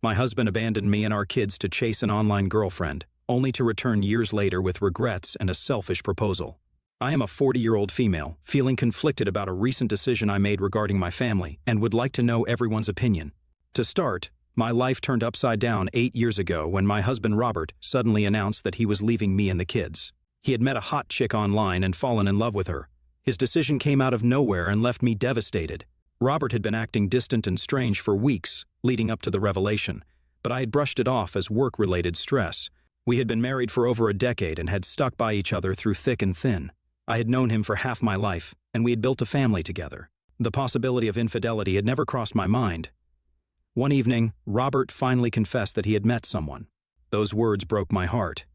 My husband abandoned me and our kids to chase an online girlfriend, only to return years later with regrets and a selfish proposal. I am a 40-year-old female, feeling conflicted about a recent decision I made regarding my family and would like to know everyone's opinion. To start, my life turned upside down 8 years ago when my husband Robert suddenly announced that he was leaving me and the kids. He had met a hot chick online and fallen in love with her. His decision came out of nowhere and left me devastated. Robert had been acting distant and strange for weeks, leading up to the revelation, but I had brushed it off as work-related stress. We had been married for over a decade and had stuck by each other through thick and thin. I had known him for half my life, and we had built a family together. The possibility of infidelity had never crossed my mind. One evening, Robert finally confessed that he had met someone. Those words broke my heart.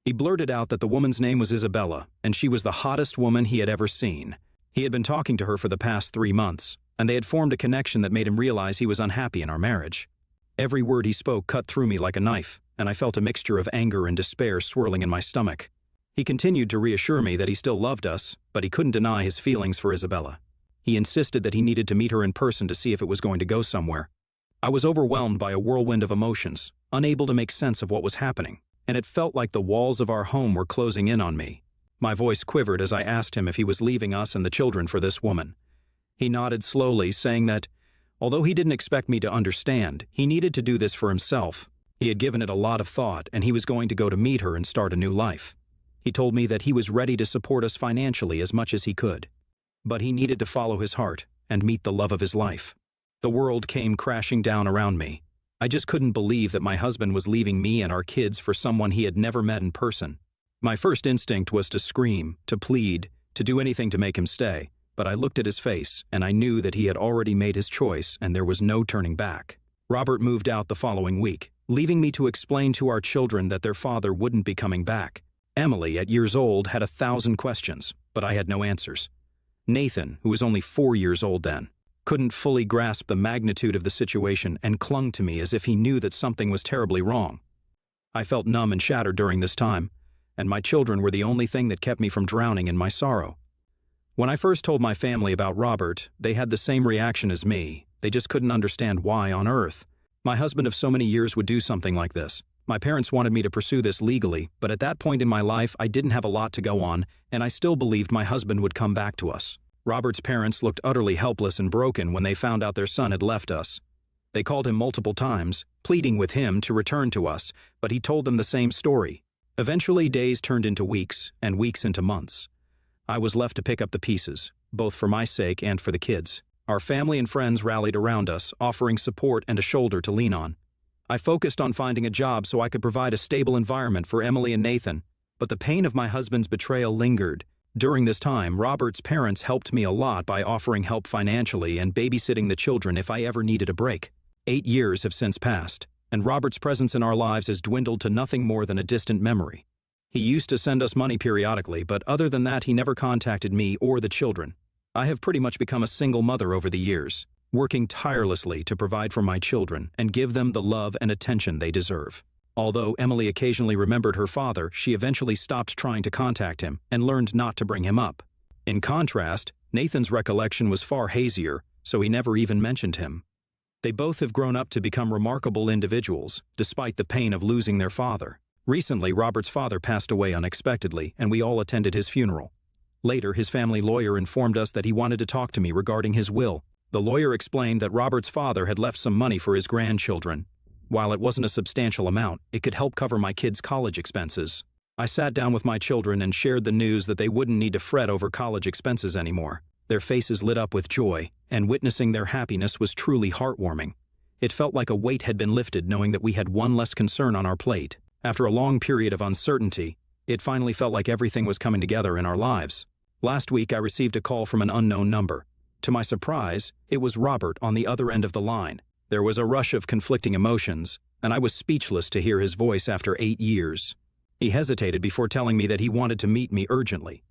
He blurted out that the woman's name was Isabella, and she was the hottest woman he had ever seen. He had been talking to her for the past 3 months, and they had formed a connection that made him realize he was unhappy in our marriage. Every word he spoke cut through me like a knife, and I felt a mixture of anger and despair swirling in my stomach. He continued to reassure me that he still loved us, but he couldn't deny his feelings for Isabella. He insisted that he needed to meet her in person to see if it was going to go somewhere. I was overwhelmed by a whirlwind of emotions, unable to make sense of what was happening, and it felt like the walls of our home were closing in on me. My voice quivered as I asked him if he was leaving us and the children for this woman. He nodded slowly, saying that, although he didn't expect me to understand, he needed to do this for himself. He had given it a lot of thought, and he was going to go to meet her and start a new life. He told me that he was ready to support us financially as much as he could. But he needed to follow his heart and meet the love of his life. The world came crashing down around me. I just couldn't believe that my husband was leaving me and our kids for someone he had never met in person. My first instinct was to scream, to plead, to do anything to make him stay, but I looked at his face and I knew that he had already made his choice and there was no turning back. Robert moved out the following week, leaving me to explain to our children that their father wouldn't be coming back. Emily, at years old, had 1,000 questions, but I had no answers. Nathan, who was only 4 years old then, couldn't fully grasp the magnitude of the situation and clung to me as if he knew that something was terribly wrong. I felt numb and shattered during this time, and my children were the only thing that kept me from drowning in my sorrow. When I first told my family about Robert, they had the same reaction as me. They just couldn't understand why on earth my husband of so many years would do something like this. My parents wanted me to pursue this legally, but at that point in my life, I didn't have a lot to go on, and I still believed my husband would come back to us. Robert's parents looked utterly helpless and broken when they found out their son had left us. They called him multiple times, pleading with him to return to us, but he told them the same story. Eventually, days turned into weeks, and weeks into months. I was left to pick up the pieces, both for my sake and for the kids. Our family and friends rallied around us, offering support and a shoulder to lean on. I focused on finding a job so I could provide a stable environment for Emily and Nathan, but the pain of my husband's betrayal lingered. During this time, Robert's parents helped me a lot by offering help financially and babysitting the children if I ever needed a break. 8 years have since passed, and Robert's presence in our lives has dwindled to nothing more than a distant memory. He used to send us money periodically, but other than that, he never contacted me or the children. I have pretty much become a single mother over the years, working tirelessly to provide for my children and give them the love and attention they deserve. Although Emily occasionally remembered her father, she eventually stopped trying to contact him and learned not to bring him up. In contrast, Nathan's recollection was far hazier, so he never even mentioned him. They both have grown up to become remarkable individuals, despite the pain of losing their father. Recently, Robert's father passed away unexpectedly, and we all attended his funeral. Later, his family lawyer informed us that he wanted to talk to me regarding his will. The lawyer explained that Robert's father had left some money for his grandchildren. While it wasn't a substantial amount, it could help cover my kids' college expenses. I sat down with my children and shared the news that they wouldn't need to fret over college expenses anymore. Their faces lit up with joy, and witnessing their happiness was truly heartwarming. It felt like a weight had been lifted knowing that we had one less concern on our plate. After a long period of uncertainty, it finally felt like everything was coming together in our lives. Last week, I received a call from an unknown number. To my surprise, it was Robert on the other end of the line. There was a rush of conflicting emotions, and I was speechless to hear his voice after 8 years. He hesitated before telling me that he wanted to meet me urgently.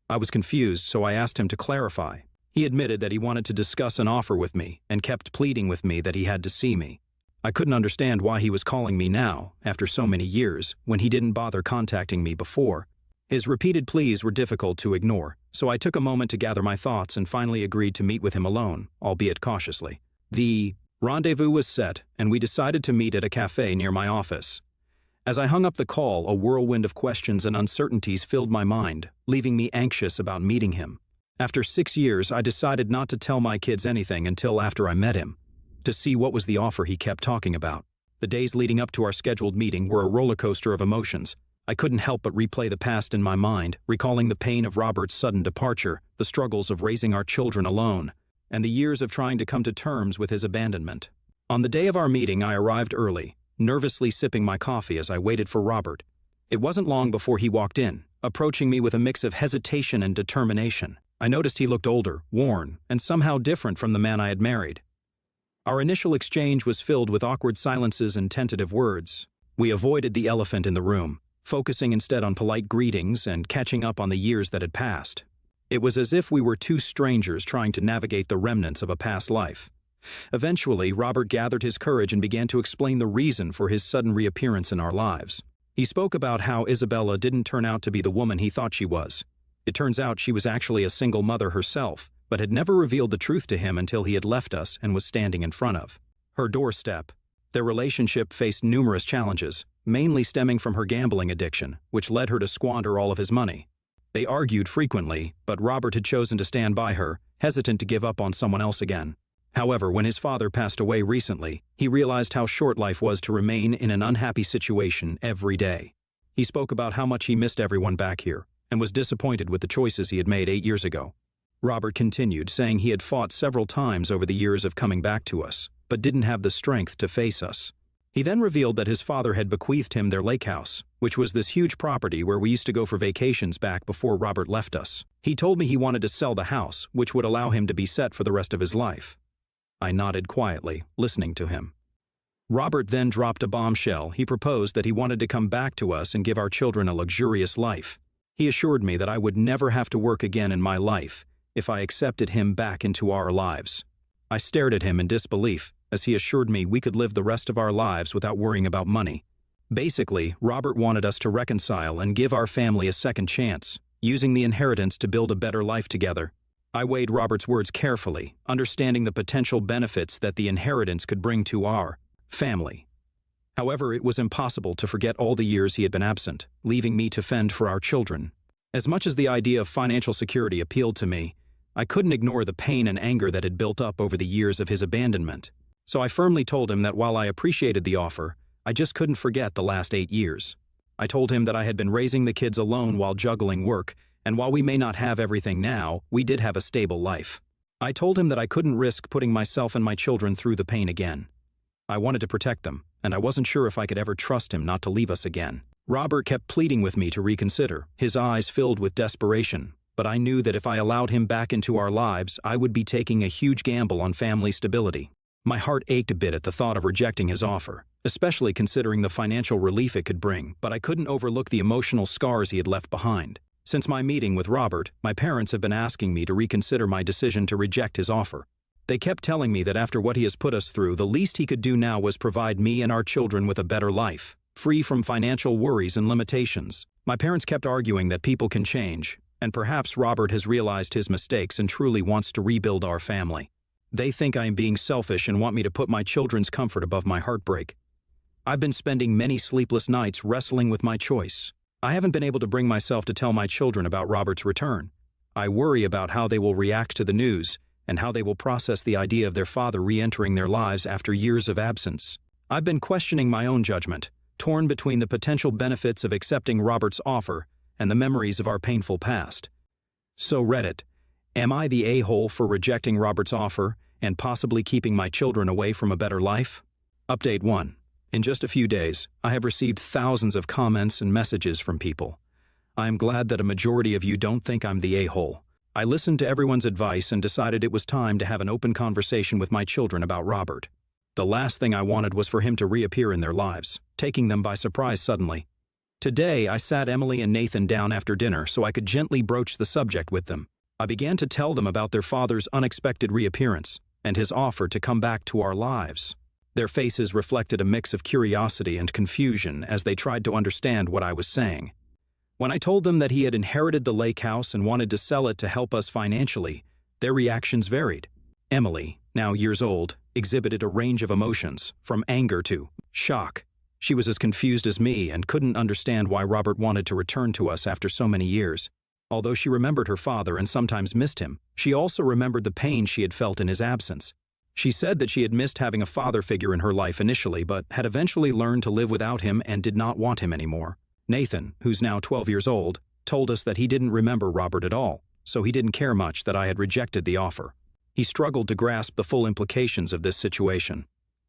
I was confused, so I asked him to clarify. He admitted that he wanted to discuss an offer with me and kept pleading with me that he had to see me. I couldn't understand why he was calling me now, after so many years, when he didn't bother contacting me before. His repeated pleas were difficult to ignore, so I took a moment to gather my thoughts and finally agreed to meet with him alone, albeit cautiously. The Rendezvous was set, and we decided to meet at a cafe near my office. As I hung up the call, a whirlwind of questions and uncertainties filled my mind, leaving me anxious about meeting him. After 6 years, I decided not to tell my kids anything until after I met him, to see what was the offer he kept talking about. The days leading up to our scheduled meeting were a roller coaster of emotions. I couldn't help but replay the past in my mind, recalling the pain of Robert's sudden departure, the struggles of raising our children alone, and the years of trying to come to terms with his abandonment. On the day of our meeting, I arrived early, nervously sipping my coffee as I waited for Robert. It wasn't long before he walked in, approaching me with a mix of hesitation and determination. I noticed he looked older, worn, and somehow different from the man I had married. Our initial exchange was filled with awkward silences and tentative words. We avoided the elephant in the room, focusing instead on polite greetings and catching up on the years that had passed. It was as if we were two strangers trying to navigate the remnants of a past life. Eventually, Robert gathered his courage and began to explain the reason for his sudden reappearance in our lives. He spoke about how Isabella didn't turn out to be the woman he thought she was. It turns out she was actually a single mother herself, but had never revealed the truth to him until he had left us and was standing in front of her doorstep. Their relationship faced numerous challenges, mainly stemming from her gambling addiction, which led her to squander all of his money. They argued frequently, but Robert had chosen to stand by her, hesitant to give up on someone else again. However, when his father passed away recently, he realized how short life was to remain in an unhappy situation every day. He spoke about how much he missed everyone back here, and was disappointed with the choices he had made 8 years ago. Robert continued, saying he had fought several times over the years of coming back to us, but didn't have the strength to face us. He then revealed that his father had bequeathed him their lake house, which was this huge property where we used to go for vacations back before Robert left us. He told me he wanted to sell the house, which would allow him to be set for the rest of his life. I nodded quietly, listening to him. Robert then dropped a bombshell. He proposed that he wanted to come back to us and give our children a luxurious life. He assured me that I would never have to work again in my life if I accepted him back into our lives. I stared at him in disbelief as he assured me we could live the rest of our lives without worrying about money. Basically, Robert wanted us to reconcile and give our family a second chance, using the inheritance to build a better life together. I weighed Robert's words carefully, understanding the potential benefits that the inheritance could bring to our family. However, it was impossible to forget all the years he had been absent, leaving me to fend for our children. As much as the idea of financial security appealed to me, I couldn't ignore the pain and anger that had built up over the years of his abandonment. So I firmly told him that while I appreciated the offer, I just couldn't forget the last 8 years. I told him that I had been raising the kids alone while juggling work, and while we may not have everything now, we did have a stable life. I told him that I couldn't risk putting myself and my children through the pain again. I wanted to protect them, and I wasn't sure if I could ever trust him not to leave us again. Robert kept pleading with me to reconsider, his eyes filled with desperation, but I knew that if I allowed him back into our lives, I would be taking a huge gamble on family stability. My heart ached a bit at the thought of rejecting his offer, especially considering the financial relief it could bring, but I couldn't overlook the emotional scars he had left behind. Since my meeting with Robert, my parents have been asking me to reconsider my decision to reject his offer. They kept telling me that after what he has put us through, the least he could do now was provide me and our children with a better life, free from financial worries and limitations. My parents kept arguing that people can change, and perhaps Robert has realized his mistakes and truly wants to rebuild our family. They think I am being selfish and want me to put my children's comfort above my heartbreak. I've been spending many sleepless nights wrestling with my choice. I haven't been able to bring myself to tell my children about Robert's return. I worry about how they will react to the news and how they will process the idea of their father re-entering their lives after years of absence. I've been questioning my own judgment, torn between the potential benefits of accepting Robert's offer and the memories of our painful past. So Reddit, am I the a-hole for rejecting Robert's offer and possibly keeping my children away from a better life? Update 1. In just a few days, I have received thousands of comments and messages from people. I am glad that a majority of you don't think I'm the a-hole. I listened to everyone's advice and decided it was time to have an open conversation with my children about Robert. The last thing I wanted was for him to reappear in their lives, taking them by surprise suddenly. Today, I sat Emily and Nathan down after dinner so I could gently broach the subject with them. I began to tell them about their father's unexpected reappearance and his offer to come back to our lives. Their faces reflected a mix of curiosity and confusion as they tried to understand what I was saying. When I told them that he had inherited the lake house and wanted to sell it to help us financially, their reactions varied. Emily, now years old, exhibited a range of emotions, from anger to shock. She was as confused as me and couldn't understand why Robert wanted to return to us after so many years. Although she remembered her father and sometimes missed him, she also remembered the pain she had felt in his absence. She said that she had missed having a father figure in her life initially, but had eventually learned to live without him and did not want him anymore. Nathan, who's now 12 years old, told us that he didn't remember Robert at all, so he didn't care much that I had rejected the offer. He struggled to grasp the full implications of this situation.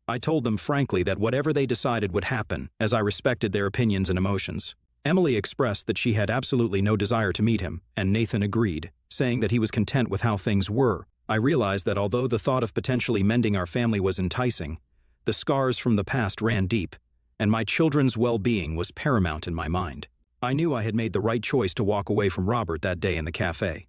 I told them frankly that whatever they decided would happen, as I respected their opinions and emotions. Emily expressed that she had absolutely no desire to meet him, and Nathan agreed, saying that he was content with how things were. I realized that although the thought of potentially mending our family was enticing, the scars from the past ran deep, and my children's well-being was paramount in my mind. I knew I had made the right choice to walk away from Robert that day in the cafe.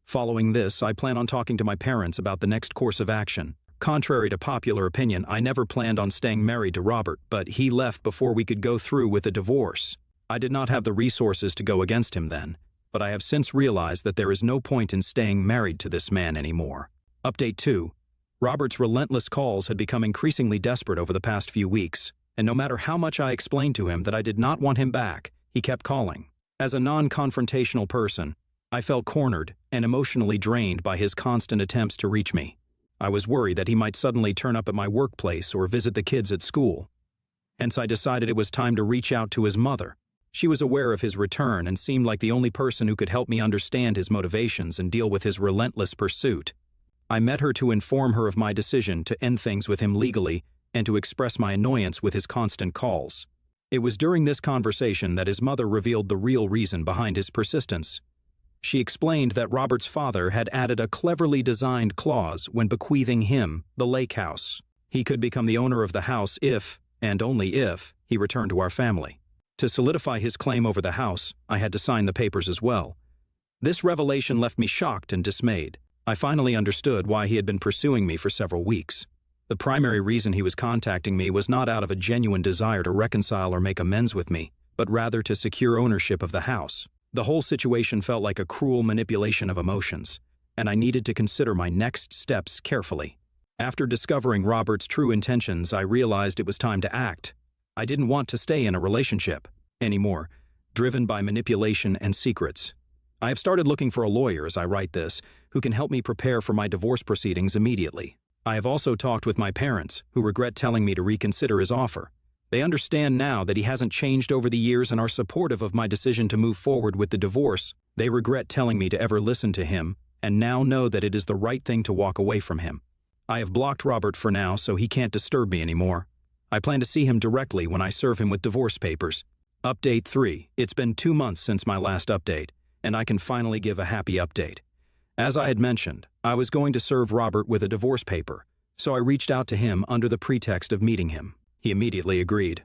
Following this, I plan on talking to my parents about the next course of action. Contrary to popular opinion, I never planned on staying married to Robert, but he left before we could go through with a divorce. I did not have the resources to go against him then, but I have since realized that there is no point in staying married to this man anymore. Update 2. Robert's relentless calls had become increasingly desperate over the past few weeks, and no matter how much I explained to him that I did not want him back, he kept calling. As a non-confrontational person, I felt cornered and emotionally drained by his constant attempts to reach me. I was worried that he might suddenly turn up at my workplace or visit the kids at school. Hence, I decided it was time to reach out to his mother. She was aware of his return and seemed like the only person who could help me understand his motivations and deal with his relentless pursuit. I met her to inform her of my decision to end things with him legally and to express my annoyance with his constant calls. It was during this conversation that his mother revealed the real reason behind his persistence. She explained that Robert's father had added a cleverly designed clause when bequeathing him the lake house. He could become the owner of the house if, and only if, he returned to our family. To solidify his claim over the house, I had to sign the papers as well. This revelation left me shocked and dismayed. I finally understood why he had been pursuing me for several weeks. The primary reason he was contacting me was not out of a genuine desire to reconcile or make amends with me, but rather to secure ownership of the house. The whole situation felt like a cruel manipulation of emotions, and I needed to consider my next steps carefully. After discovering Robert's true intentions, I realized it was time to act. I didn't want to stay in a relationship anymore, driven by manipulation and secrets. I have started looking for a lawyer as I write this, who can help me prepare for my divorce proceedings immediately. I have also talked with my parents, who regret telling me to reconsider his offer. They understand now that he hasn't changed over the years and are supportive of my decision to move forward with the divorce. They regret telling me to ever listen to him, and now know that it is the right thing to walk away from him. I have blocked Robert for now, so he can't disturb me anymore. I plan to see him directly when I serve him with divorce papers. Update 3. It's been 2 months since my last update, and I can finally give a happy update. As I had mentioned, I was going to serve Robert with a divorce paper, so I reached out to him under the pretext of meeting him. He immediately agreed.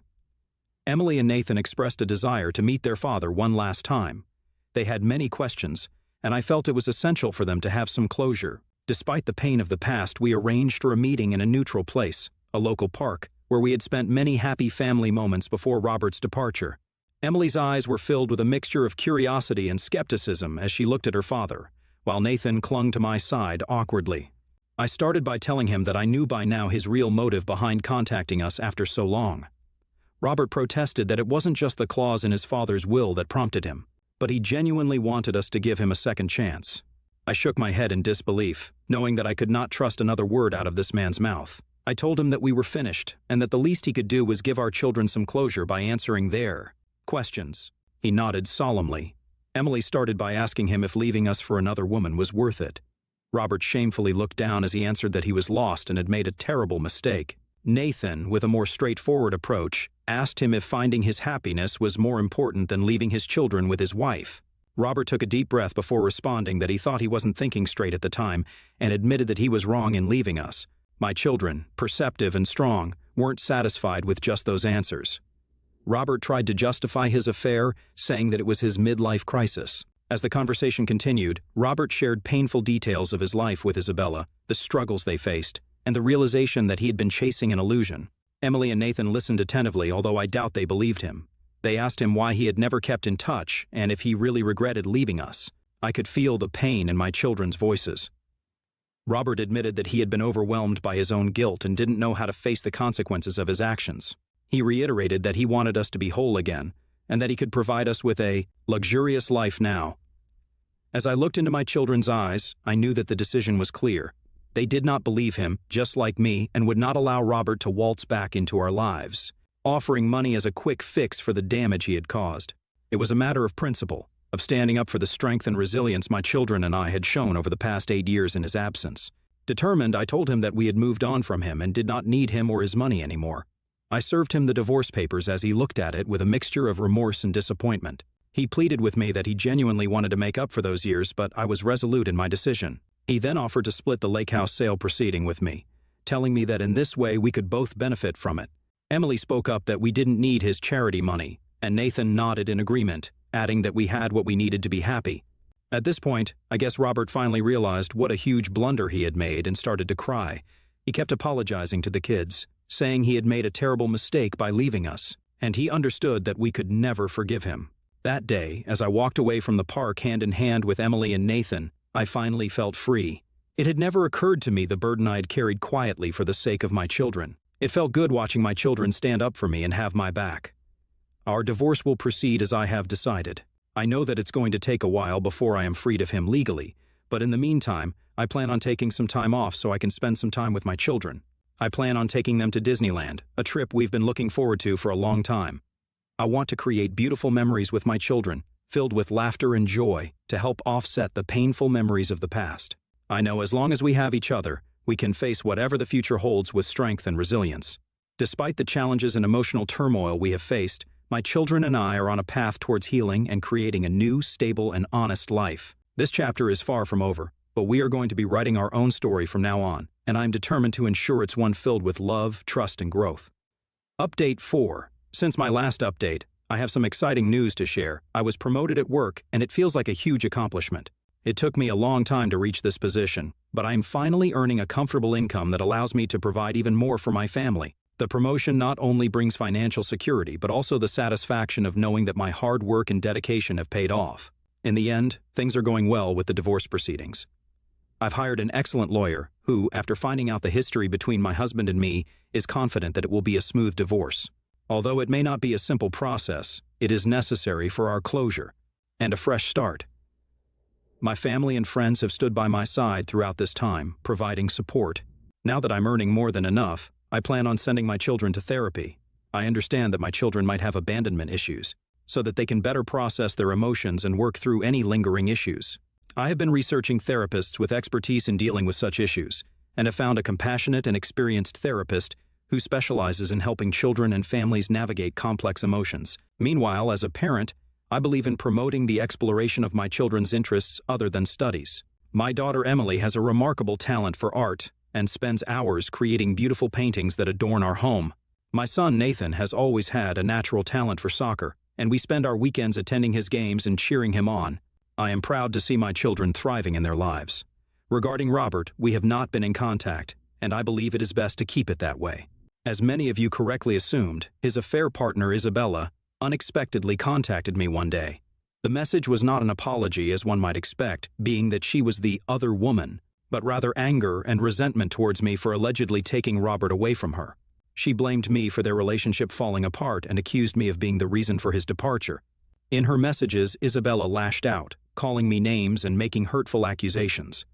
Emily and Nathan expressed a desire to meet their father one last time. They had many questions, and I felt it was essential for them to have some closure. Despite the pain of the past, we arranged for a meeting in a neutral place, a local park, where we had spent many happy family moments before Robert's departure. Emily's eyes were filled with a mixture of curiosity and skepticism as she looked at her father, while Nathan clung to my side awkwardly. I started by telling him that I knew by now his real motive behind contacting us after so long. Robert protested that it wasn't just the clause in his father's will that prompted him, but he genuinely wanted us to give him a second chance. I shook my head in disbelief, knowing that I could not trust another word out of this man's mouth. I told him that we were finished, and that the least he could do was give our children some closure by answering their questions. He nodded solemnly. Emily started by asking him if leaving us for another woman was worth it. Robert shamefully looked down as he answered that he was lost and had made a terrible mistake. Nathan, with a more straightforward approach, asked him if finding his happiness was more important than leaving his children with his wife. Robert took a deep breath before responding that he thought he wasn't thinking straight at the time and admitted that he was wrong in leaving us. My children, perceptive and strong, weren't satisfied with just those answers. Robert tried to justify his affair, saying that it was his midlife crisis. As the conversation continued, Robert shared painful details of his life with Isabella, the struggles they faced, and the realization that he had been chasing an illusion. Emily and Nathan listened attentively, although I doubt they believed him. They asked him why he had never kept in touch and if he really regretted leaving us. I could feel the pain in my children's voices. Robert admitted that he had been overwhelmed by his own guilt and didn't know how to face the consequences of his actions. He reiterated that he wanted us to be whole again, and that he could provide us with a luxurious life now. As I looked into my children's eyes, I knew that the decision was clear. They did not believe him, just like me, and would not allow Robert to waltz back into our lives, offering money as a quick fix for the damage he had caused. It was a matter of principle, of standing up for the strength and resilience my children and I had shown over the past 8 years in his absence. Determined, I told him that we had moved on from him and did not need him or his money anymore. I served him the divorce papers as he looked at it with a mixture of remorse and disappointment. He pleaded with me that he genuinely wanted to make up for those years, but I was resolute in my decision. He then offered to split the lake house sale proceeding with me, telling me that in this way we could both benefit from it. Emily spoke up that we didn't need his charity money, and Nathan nodded in agreement, adding that we had what we needed to be happy. At this point, I guess Robert finally realized what a huge blunder he had made and started to cry. He kept apologizing to the kids, saying he had made a terrible mistake by leaving us, and he understood that we could never forgive him. That day, as I walked away from the park hand in hand with Emily and Nathan, I finally felt free. It had never occurred to me the burden I had carried quietly for the sake of my children. It felt good watching my children stand up for me and have my back. Our divorce will proceed as I have decided. I know that it's going to take a while before I am freed of him legally, but in the meantime, I plan on taking some time off so I can spend some time with my children. I plan on taking them to Disneyland, a trip we've been looking forward to for a long time. I want to create beautiful memories with my children, filled with laughter and joy, to help offset the painful memories of the past. I know as long as we have each other, we can face whatever the future holds with strength and resilience. Despite the challenges and emotional turmoil we have faced, my children and I are on a path towards healing and creating a new, stable, and honest life. This chapter is far from over, but we are going to be writing our own story from now on, and I am determined to ensure it's one filled with love, trust, and growth. Update 4. Since my last update, I have some exciting news to share. I was promoted at work, and it feels like a huge accomplishment. It took me a long time to reach this position, but I am finally earning a comfortable income that allows me to provide even more for my family. The promotion not only brings financial security, but also the satisfaction of knowing that my hard work and dedication have paid off. In the end, things are going well with the divorce proceedings. I've hired an excellent lawyer who, after finding out the history between my husband and me, is confident that it will be a smooth divorce. Although it may not be a simple process, it is necessary for our closure and a fresh start. My family and friends have stood by my side throughout this time, providing support. Now that I'm earning more than enough, I plan on sending my children to therapy. I understand that my children might have abandonment issues, so that they can better process their emotions and work through any lingering issues. I have been researching therapists with expertise in dealing with such issues, and have found a compassionate and experienced therapist who specializes in helping children and families navigate complex emotions. Meanwhile, as a parent, I believe in promoting the exploration of my children's interests other than studies. My daughter Emily has a remarkable talent for art and spends hours creating beautiful paintings that adorn our home. My son Nathan has always had a natural talent for soccer, and we spend our weekends attending his games and cheering him on. I am proud to see my children thriving in their lives. Regarding Robert, we have not been in contact, and I believe it is best to keep it that way. As many of you correctly assumed, his affair partner Isabella unexpectedly contacted me one day. The message was not an apology as one might expect, being that she was the other woman, but rather anger and resentment towards me for allegedly taking Robert away from her. She blamed me for their relationship falling apart and accused me of being the reason for his departure. In her messages, Isabella lashed out, calling me names and making hurtful accusations.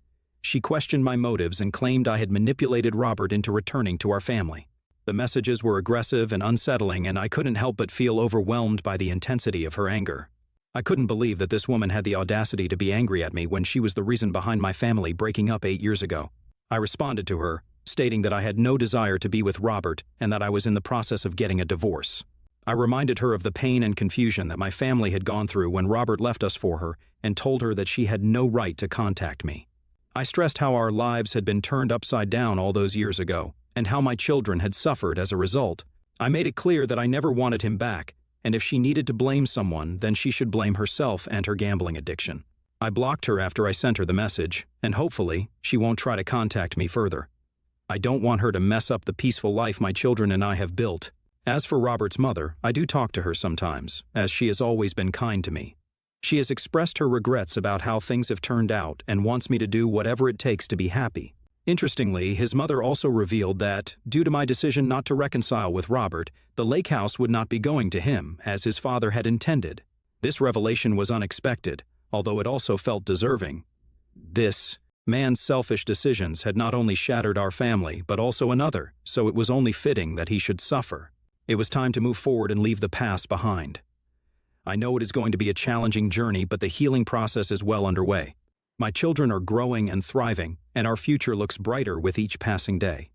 She questioned my motives and claimed I had manipulated Robert into returning to our family. The messages were aggressive and unsettling, and I couldn't help but feel overwhelmed by the intensity of her anger. I couldn't believe that this woman had the audacity to be angry at me when she was the reason behind my family breaking up 8 years ago. I responded to her, stating that I had no desire to be with Robert and that I was in the process of getting a divorce. I reminded her of the pain and confusion that my family had gone through when Robert left us for her and told her that she had no right to contact me. I stressed how our lives had been turned upside down all those years ago, and how my children had suffered as a result. I made it clear that I never wanted him back, and if she needed to blame someone, then she should blame herself and her gambling addiction. I blocked her after I sent her the message, and hopefully, she won't try to contact me further. I don't want her to mess up the peaceful life my children and I have built. As for Robert's mother, I do talk to her sometimes, as she has always been kind to me. She has expressed her regrets about how things have turned out and wants me to do whatever it takes to be happy. Interestingly, his mother also revealed that, due to my decision not to reconcile with Robert, the lake house would not be going to him, as his father had intended. This revelation was unexpected, although it also felt deserving. This man's selfish decisions had not only shattered our family, but also another, so it was only fitting that he should suffer. It was time to move forward and leave the past behind. I know it is going to be a challenging journey, but the healing process is well underway. My children are growing and thriving, and our future looks brighter with each passing day.